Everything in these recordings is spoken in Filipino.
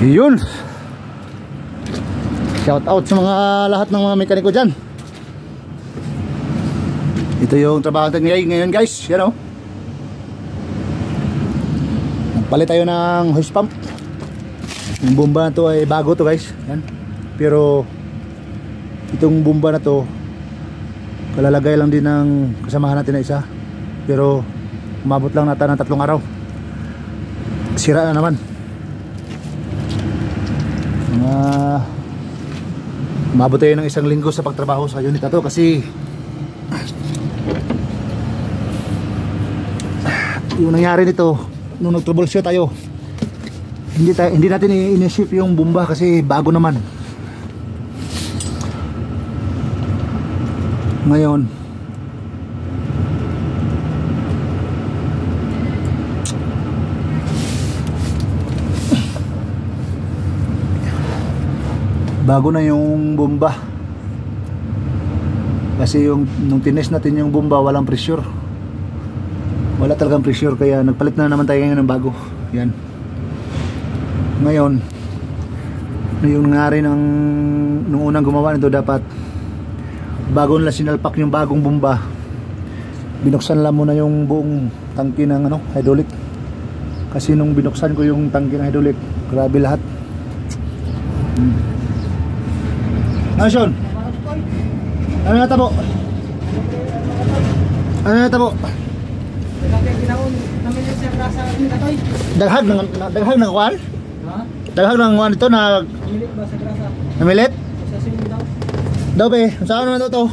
Yun. Shout out sa mga lahat ng mga mekaniko dyan. Ito yung trabaho natin ngayon guys. Yan o. Nagpalit tayo ng hose pump. Yung bomba na to ay bago to guys. Yan. Pero itong bomba na to kalalagay lang din ng kasamahan natin na isa. Pero umabot lang natin ng 3 araw. Sira na naman. Umabot tayo ng 1 linggo sa pagtrabaho sa unit na to kasi yung nangyari nito nung nag-troubleshoot tayo, hindi natin inisip yung bomba kasi bago naman. Ngayon bago na yung bomba kasi nung tinest natin yung bomba walang pressure, wala talagang pressure, kaya nagpalit na naman tayo ngayon ng bago. Yan. Ngayon yung nangyari nung unang gumawa nito, dapat bago nila sinalpak yung bagong bomba, binuksan lang muna yung buong tangke ng hydraulic, kasi nung binuksan ko yung tangke ng hydraulic, grabe lahat. Ano Sean? Ano na tabo? Ano na tabo? Daghag ng kuwan? Daghag ng kuwan ito na namilit? Daw be, saan naman ito?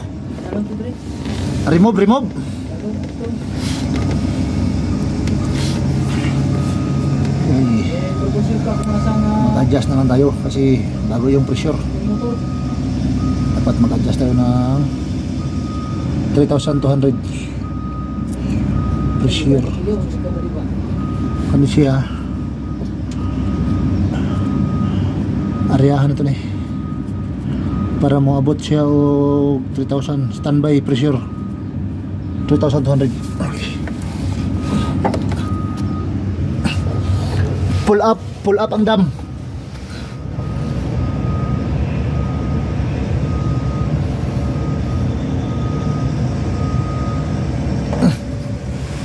Remove. Mag-adjust na lang tayo kasi bago yung pressure. Dapat mag-adjust tayo ng 3,200 pressure. Ano siya? Aryahan na ito na para maabot siya o 3,000 standby pressure 3,200. Okay. Pull up ang dam.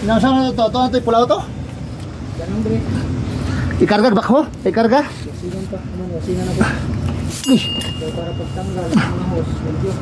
Nasaan na ito? Ito na ito, pula ito? Ganun bre. Ikarga ba ko? Ikarga? Wasinan pa. Wasinan na po. So, para pagtanggal ng mga hose. Thank you.